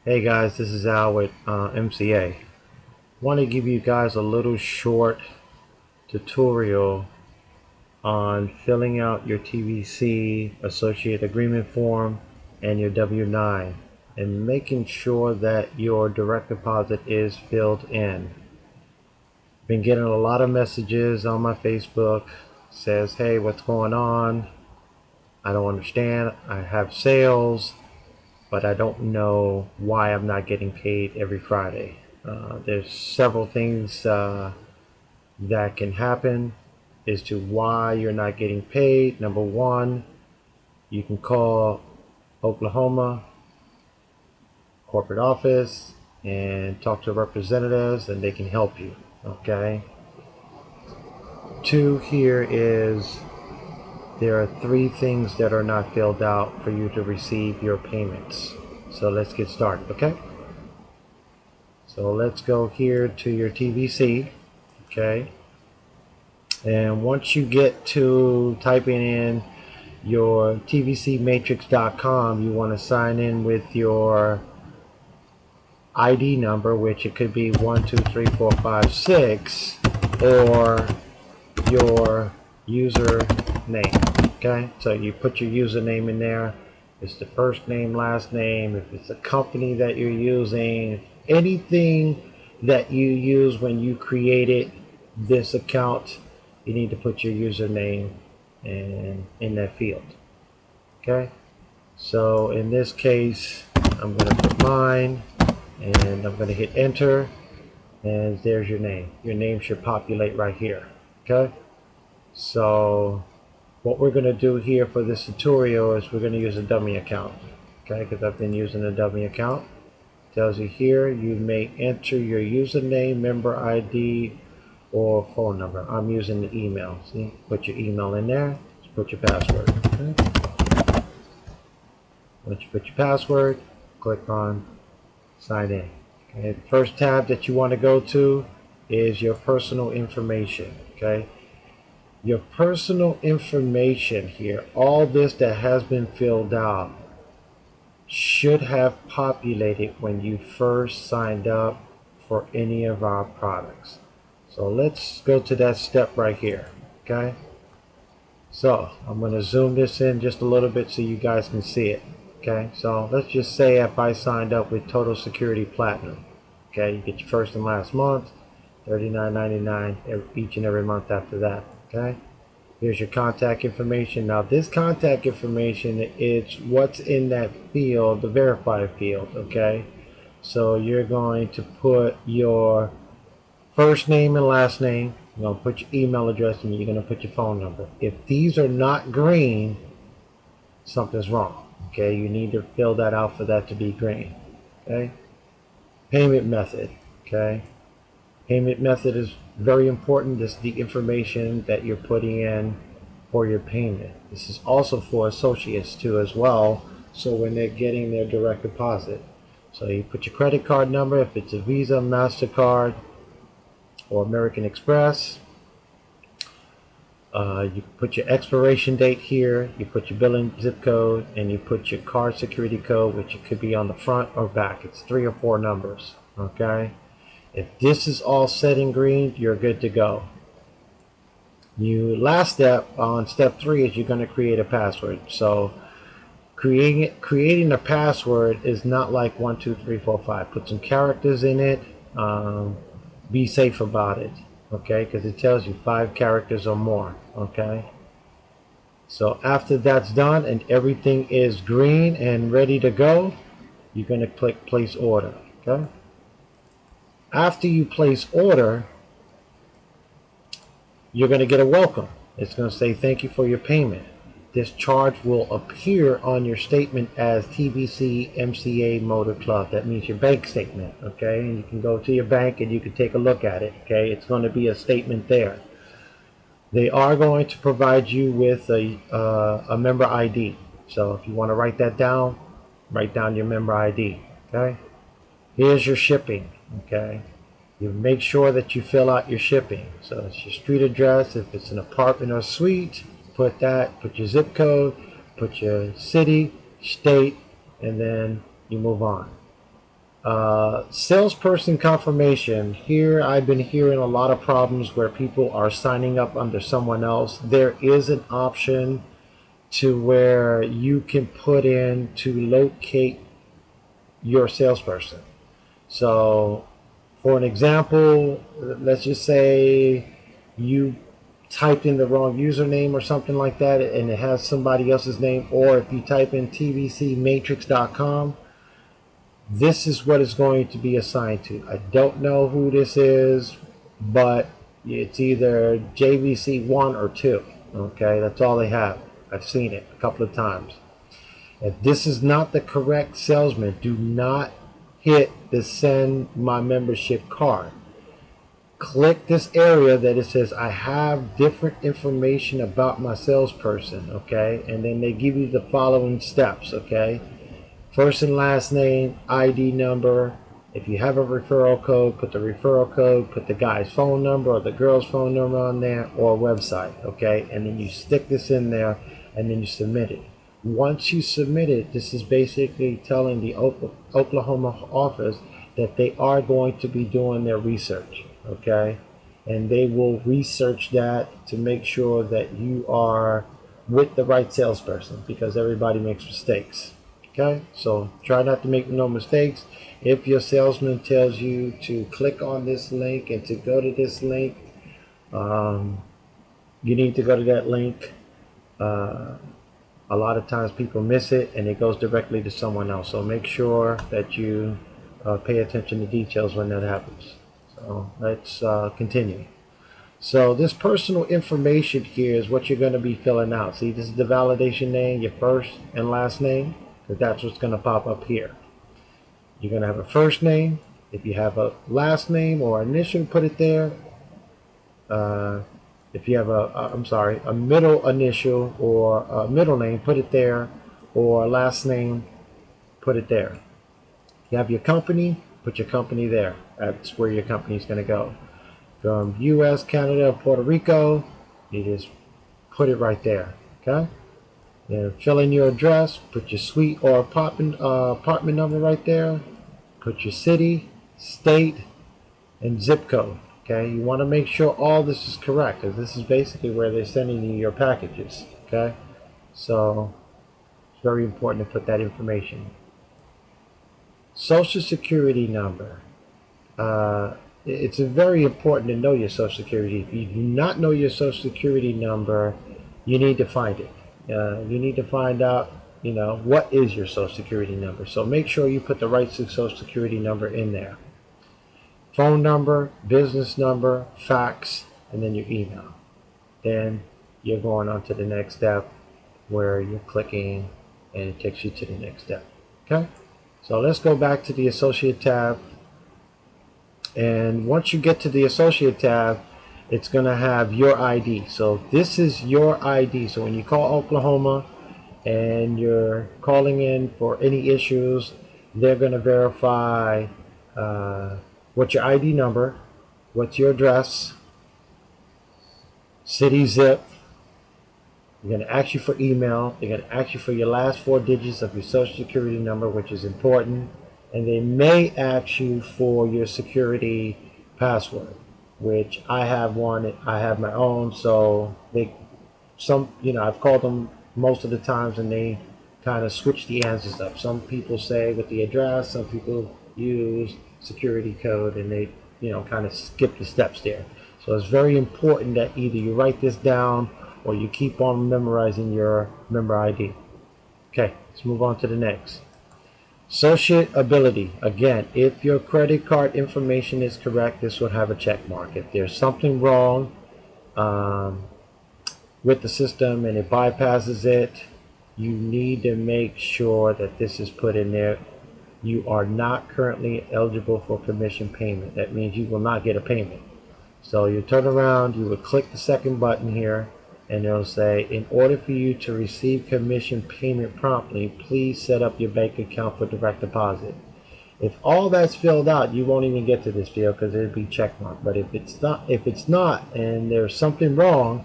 Hey guys, this is Al with MCA. Want to give you guys a little short tutorial on filling out your TVC Associate Agreement Form and your W-9 and making sure that your direct deposit is filled in. Been getting a lot of messages on my Facebook. Says, hey, what's going on? I don't understand. I have sales, but I don't know why I'm not getting paid every Friday. There's several things that can happen as to why you're not getting paid. Number one, you can call Oklahoma corporate office and talk to representatives and they can help you. Okay. Two, here is there are three things that are not filled out for you to receive your payments. So let's get started, okay? So let's go here to your TVC, okay? And once you get to typing in your tvcmatrixdotcom, you want to sign in with your ID number, which it could be 1, 2, 3, 4, 5, 6, or your username. Okay, so you put your username in there. It's the first name, last name. If it's a company that you're using, anything that you use when you created this account, you need to put your username in that field. Okay, so in this case, I'm going to put mine and I'm going to hit enter, and there's your name. Your name should populate right here. Okay, so what we're going to do here for this tutorial is we're going to use a dummy account. Okay, because I've been using a dummy account. It tells you here you may enter your username, member ID, or phone number. I'm using the email. See, put your email in there. Just put your password. Okay. Once you put your password, click on sign in. Okay, the first tab that you want to go to is your personal information. Okay, your personal information here, all this that has been filled out, should have populated when you first signed up for any of our products. So let's go to that step right here. Okay, so I'm going to zoom this in just a little bit so you guys can see it. Okay, so let's just say if I signed up with Total Security Platinum, okay, you get your first and last month, $39.99 each and every month after that. Okay, here's your contact information. Now this contact information is what's in that field, the verify field. Okay, so you're going to put your first name and last name. You're going to put your email address, and you're going to put your phone number. If these are not green, something's wrong. Okay, you need to fill that out for that to be green. Okay, payment method. Okay, payment method is very important. This is the information that you're putting in for your payment. This is also for associates too as well, so when they're getting their direct deposit. So you put your credit card number if it's a Visa, MasterCard, or American Express. You put your expiration date here, you put your billing zip code, and you put your card security code, which it could be on the front or back. It's 3 or 4 numbers. Okay, if this is all set in green, you're good to go. Last step on step 3 is you're going to create a password. So creating a password is not like 1, 2, 3, 4, 5. Put some characters in it. Be safe about it. Okay, because it tells you 5 characters or more. Okay, so after that's done and everything is green and ready to go, you're going to click place order. Okay, after you place order, you're going to get a welcome. It's going to say thank you for your payment. This charge will appear on your statement as TVC MCA Motor Club. That means your bank statement. Okay, and you can go to your bank and you can take a look at it. Okay, it's going to be a statement there. They are going to provide you with a member ID. So if you want to write that down, write down your member ID. Okay, here's your shipping. Okay, you make sure that you fill out your shipping. So it's your street address. If it's an apartment or suite, put that, put your zip code, put your city, state, and then you move on. Salesperson confirmation. Here I've been hearing a lot of problems where people are signing up under someone else. There is an option to where you can put in to locate your salesperson. So for an example, let's just say you typed in the wrong username or something like that and it has somebody else's name, or if you type in tvcmatrixdotcom, this is what it's going to be assigned to. I don't know who this is, but it's either JVC1 or 2. Okay, that's all they have. I've seen it a couple of times. If this is not the correct salesman, do not hit the send my membership card. Click this area that it says I have different information about my salesperson, okay? And then they give you the following steps, okay? First and last name, ID number. If you have a referral code, put the referral code, put the guy's phone number or the girl's phone number on there, or website, okay? And then you stick this in there and then you submit it. Once you submit it, this is basically telling the Oklahoma office that they are going to be doing their research, okay? And they will research that to make sure that you are with the right salesperson, because everybody makes mistakes, okay? So try not to make no mistakes. If your salesman tells you to click on this link and to go to this link, you need to go to that link. A lot of times people miss it and it goes directly to someone else. So make sure that you pay attention to details when that happens. So let's continue. So this personal information here is what you're going to be filling out. See, this is the validation name, your first and last name, because that's what's going to pop up here. You're going to have a first name. If you have a last name or initial, put it there. If you have a middle initial or a middle name, put it there, or a last name, put it there. You have your company, put your company there. That's where your company is going to go. From U.S., Canada, Puerto Rico, you just put it right there, okay? Then fill in your address, put your suite or apartment number right there, put your city, state, and zip code. Okay, you want to make sure all this is correct, because this is basically where they're sending you your packages. Okay, so it's very important to put that information. Social Security number. It's very important to know your Social Security. If you do not know your Social Security number, you need to find it. You need to find out, what is your Social Security number. So make sure you put the right Social Security number in there. Phone number, business number, fax, and then your email. Then you're going on to the next step where you're clicking and it takes you to the next step. Okay? So let's go back to the Associate tab. And once you get to the Associate tab, it's going to have your ID. So this is your ID. So when you call Oklahoma and you're calling in for any issues, they're going to verify what's your ID number, what's your address, city, zip. They're going to ask you for email. They're going to ask you for your last 4 digits of your Social Security number, which is important. And they may ask you for your security password, which I have one. I have my own. So I've called them most of the times and they kind of switch the answers up. Some people say with the address, some people use security code, and they kind of skip the steps there. So it's very important that either you write this down or you keep on memorizing your member ID. Okay, let's move on to the next. Associate ability. Again, if your credit card information is correct, this will have a check mark. If there's something wrong with the system and it bypasses it, you need to make sure that this is put in there. You are not currently eligible for commission payment. That means you will not get a payment. So you turn around, you would click the second button here, and it'll say, in order for you to receive commission payment promptly, please set up your bank account for direct deposit. If all that's filled out, you won't even get to this field because it'll be checkmarked. But if it's not, and there's something wrong,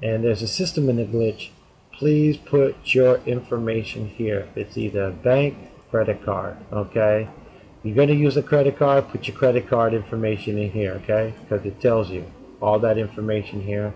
and there's a system in a glitch, please put your information here. It's either bank, credit card, okay? you're going to use a credit card, put your credit card information in here, okay? Because it tells you all that information here.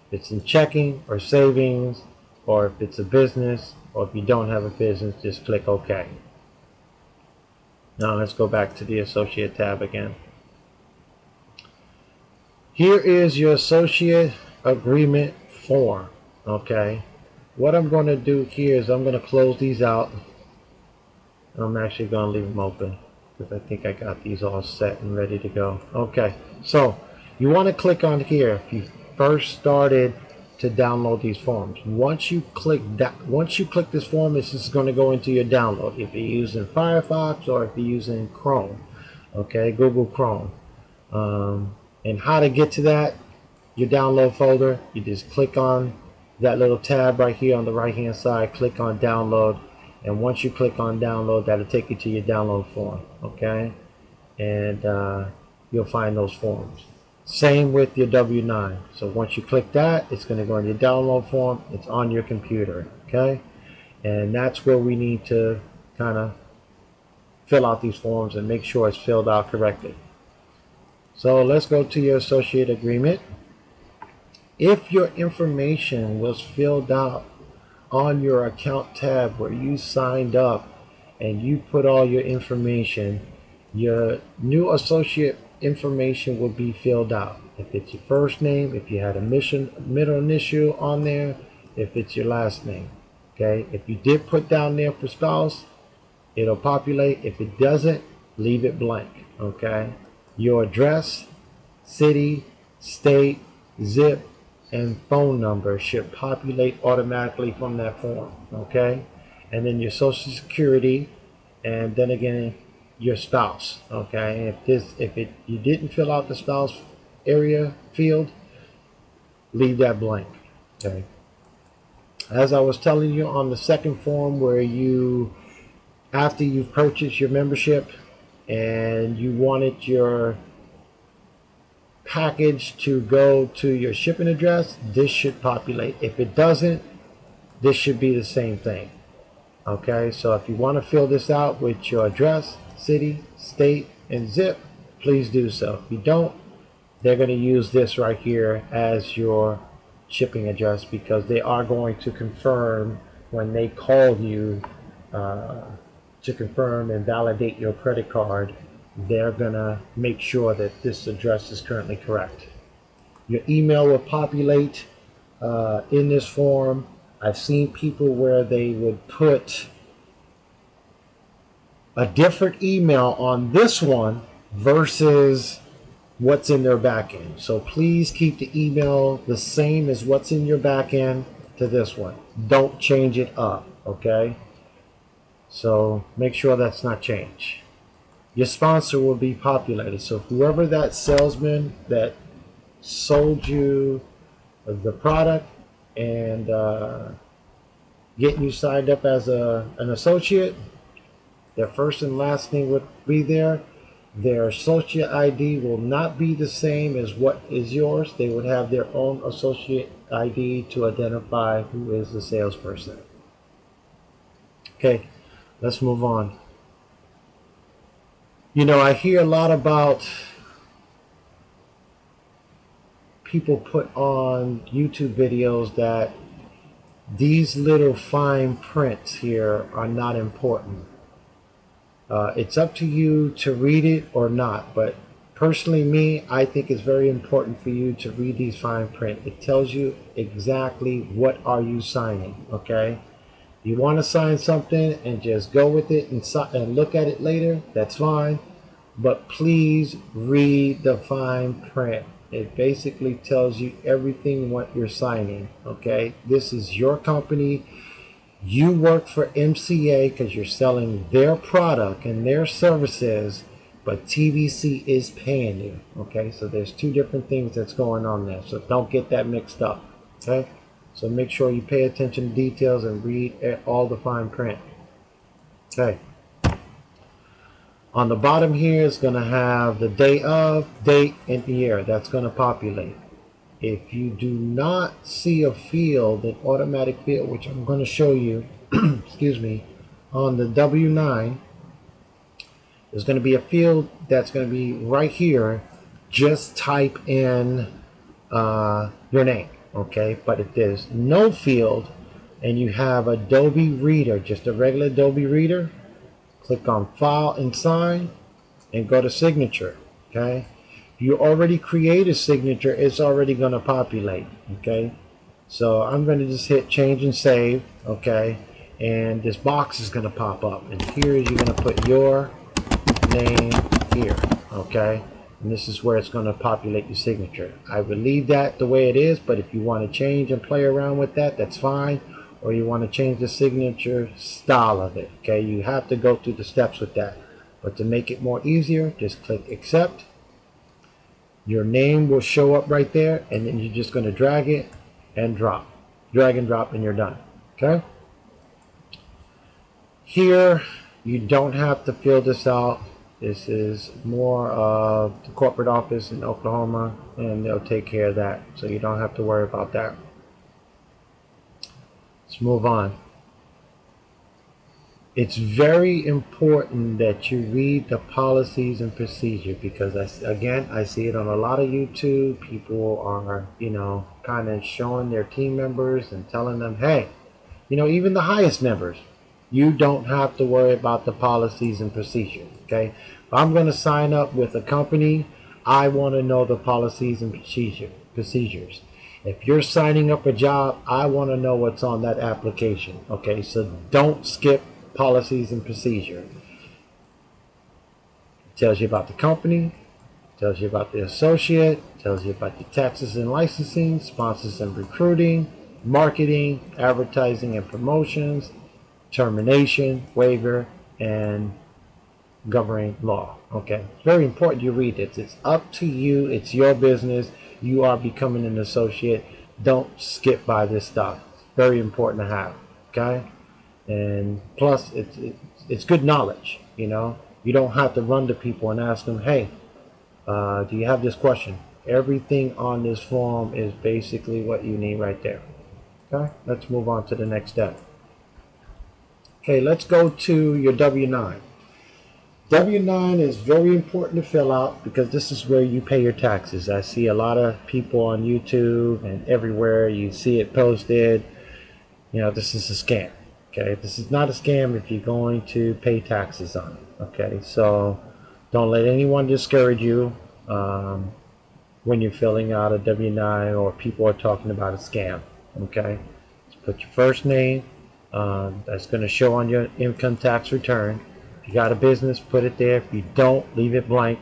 If it's in checking or savings, or if it's a business, or if you don't have a business, just click OK. Now let's go back to the associate tab again. Here is your associate agreement form, okay? What I'm going to do here is I'm going to close these out. I'm actually going to leave them open because I think I got these all set and ready to go. Okay, so you want to click on here if you first started to download these forms. Once you click this form, it's just going to go into your download. If you're using Firefox or if you're using Chrome, okay, Google Chrome. And how to get to that, your download folder, you just click on that little tab right here on the right hand side, click on download, and once you click on download, that'll take you to your download form, okay? And you'll find those forms. Same with your W-9. So once you click that, it's going to go in your download form. It's on your computer, okay? And that's where we need to kind of fill out these forms and make sure it's filled out correctly. So let's go to your associate agreement. If your information was filled out on your account tab where you signed up and you put all your information, your new associate information will be filled out. If it's your first name, if you had a middle initial on there, if it's your last name, okay? If you did put down there for spouse, it'll populate. If it doesn't, leave it blank, okay? Your address, city, state, zip, and phone number should populate automatically from that form, okay? And then your social security, and then again your spouse, okay? If you didn't fill out the spouse area field, leave that blank, okay? As I was telling you on the second form, where after you've purchased your membership and you wanted your package to go to your shipping address, this should populate. If it doesn't, this should be the same thing, okay? So if you want to fill this out with your address, city, state, and zip, please do so. If you don't, they're going to use this right here as your shipping address, because they are going to confirm when they call you to confirm and validate your credit card. They're gonna make sure that this address is currently correct. Your email will populate in this form. I've seen people where they would put a different email on this one versus what's in their back end. So please keep the email the same as what's in your back end to this one. Don't change it up, okay? So make sure that's not changed. Your sponsor will be populated. So whoever that salesman that sold you the product and getting you signed up as an associate, their first and last name would be there. Their associate ID will not be the same as what is yours. They would have their own associate ID to identify who is the salesperson. Okay, let's move on. You know, I hear a lot about people put on YouTube videos that these little fine prints here are not important. It's up to you to read it or not, but personally me, I think it's very important for you to read these fine print. It tells you exactly what are you signing, okay? You want to sign something and just go with it and look at it later, that's fine. But please read the fine print. It basically tells you everything what you're signing, okay? This is your company. You work for MCA because you're selling their product and their services, but TVC is paying you, okay? So there's two different things that's going on there. So don't get that mixed up, okay? So make sure you pay attention to details and read all the fine print. Okay. On the bottom here is going to have the day of, date, and the year. That's going to populate. If you do not see a field, an automatic field, which I'm going to show you, excuse me, on the W-9, there's going to be a field that's going to be right here. Just type in your name, okay? But if there's no field and you have Adobe Reader, just a regular Adobe Reader, click on File and Sign and go to Signature, okay? If you already create a signature, it's already going to populate, okay? So I'm going to just hit Change and Save, okay? And this box is going to pop up, and here you're going to put your name here, okay? And this is where it's going to populate your signature. I would leave that the way it is, but if you want to change and play around with that, that's fine. Or you want to change the signature style of it, okay? You have to go through the steps with that. But to make it more easier, just click Accept. Your name will show up right there, and then you're just going to drag it and drop. Drag and drop, and you're done, okay? Here, you don't have to fill this out. This is more of the corporate office in Oklahoma, and they'll take care of that, so you don't have to worry about that. Let's move on. It's very important that you read the policies and procedure, because I see it on a lot of YouTube. People are, kind of showing their team members and telling them, hey, even the highest members, you don't have to worry about the policies and procedure, okay? If I'm going to sign up with a company, I want to know the policies and procedures. If you're signing up a job, I want to know what's on that application, okay? So don't skip policies and procedure. It tells you about the company, tells you about the associate, tells you about the taxes and licensing, sponsors and recruiting, marketing, advertising and promotions, termination, waiver, and governing law. Okay, it's very important you read it. It's up to you. It's your business. You are becoming an associate. Don't skip by this stuff. It's very important to have. Okay, and plus it's good knowledge. You don't have to run to people and ask them, hey, do you have this question? Everything on this form is basically what you need right there. Okay, let's move on to the next step. Okay, let's go to your W-9. W-9 is very important to fill out because this is where you pay your taxes. I see a lot of people on YouTube and everywhere you see it posted. This is a scam. Okay, this is not a scam if you're going to pay taxes on it. Okay, so don't let anyone discourage you when you're filling out a W-9 or people are talking about a scam. Okay, just put your first name. That's going to show on your income tax return. If you got a business, put it there. If you don't, leave it blank.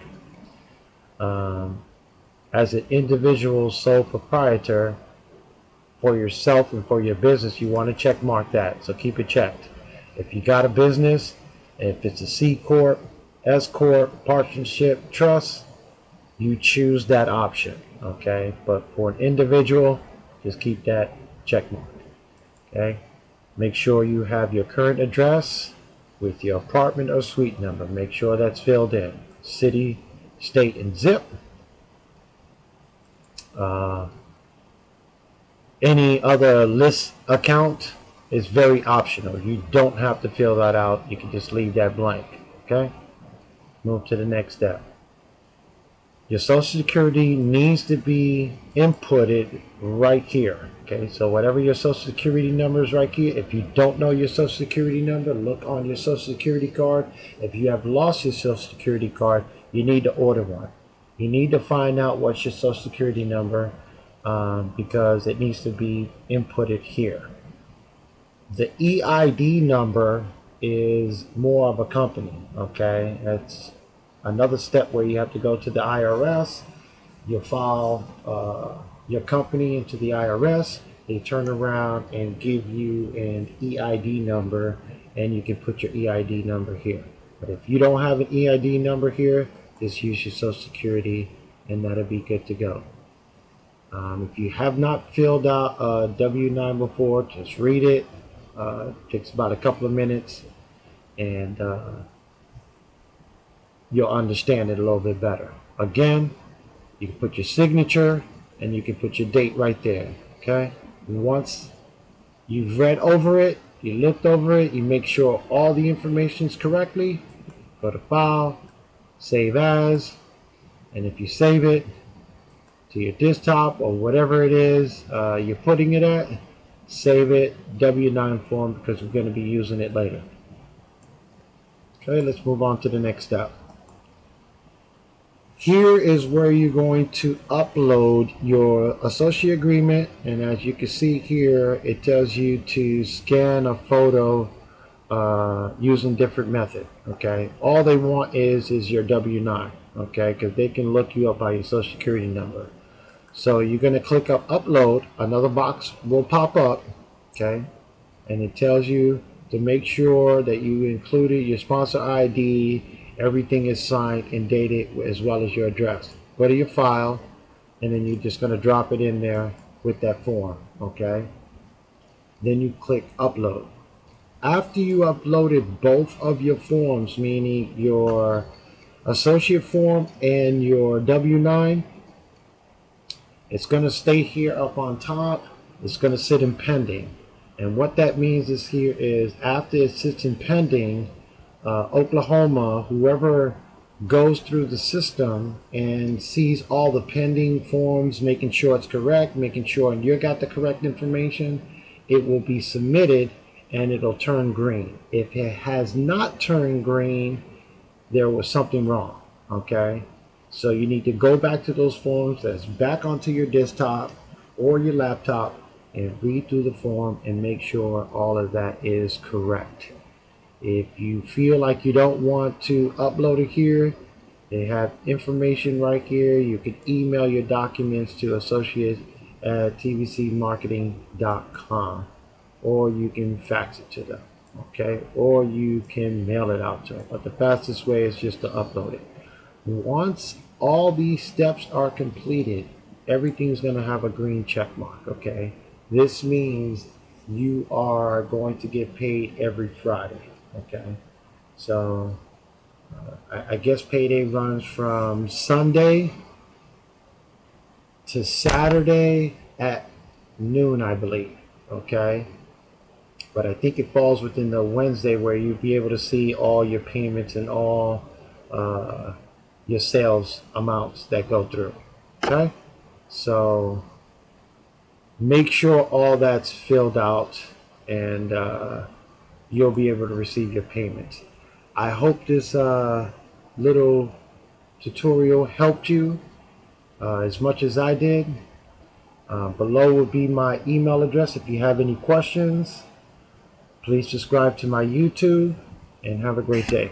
As an individual sole proprietor for yourself and for your business, you want to check mark that. So keep it checked. If you got a business, if it's a C Corp, S Corp, partnership, trust, you choose that option. Okay, but for an individual, just keep that check mark. Okay, make sure you have your current address with your apartment or suite number. Make sure that's filled in. City, state, and zip. Any other list account is very optional. You don't have to fill that out. You can just leave that blank. Okay? Move to the next step. Your Social Security needs to be inputted right here. Okay, so whatever your Social Security number is right here. If you don't know your Social Security number, look on your Social Security card. If you have lost your Social Security card, you need to order one. You need to find out what's your Social Security number because it needs to be inputted here. The EID number is more of a company. Okay, that's another step where you have to go to the IRS. You file your company into the IRS. They turn around and give you an EID number, and you can put your EID number here. But if you don't have an EID number here, just use your Social Security and that'll be good to go. If you have not filled out a W-9 before, just read it. It takes about a couple of minutes, and you'll understand it a little bit better. Again, you can put your signature and you can put your date right there. Okay, and once you've read over it, you looked over it, you make sure all the information is correctly, go to File, save as, and if you save it to your desktop or whatever it is you're putting it at, save it W9 form, because we're going to be using it later. Okay, let's move on to the next step. Here is where you're going to upload your associate agreement, and as you can see here, it tells you to scan a photo using different method. Okay, all they want is your W9. Okay, because they can look you up by your social security number. So you're going to click up upload. Another box will pop up. Okay, and it tells you to make sure that you included your sponsor ID. Everything is signed and dated, as well as your address. Go to your file, and then you're just going to drop it in there with that form. Okay, then you click upload. After you uploaded both of your forms, meaning your associate form and your W9, it's going to stay here up on top. It's going to sit in pending, and what that means is here is after it sits in pending, Oklahoma, whoever goes through the system and sees all the pending forms, making sure it's correct, making sure you got the correct information, it will be submitted and it'll turn green. If it has not turned green, there was something wrong. Okay, so you need to go back to those forms that's back onto your desktop or your laptop and read through the form and make sure all of that is correct. If you feel like you don't want to upload it here, they have information right here. You can email your documents to associates@tvcmatrixdotcom, or you can fax it to them, okay, or you can mail it out to them. But the fastest way is just to upload it. Once all these steps are completed, everything's going to have a green check mark. Okay, this means you are going to get paid every Friday. Okay, so I guess payday runs from Sunday to Saturday at noon, I believe. Okay, but I think it falls within the Wednesday where you'll be able to see all your payments and all your sales amounts that go through. Okay, so make sure all that's filled out, and you'll be able to receive your payments. I hope this little tutorial helped you as much as I did. Below will be my email address. If you have any questions, please subscribe to my YouTube, and have a great day.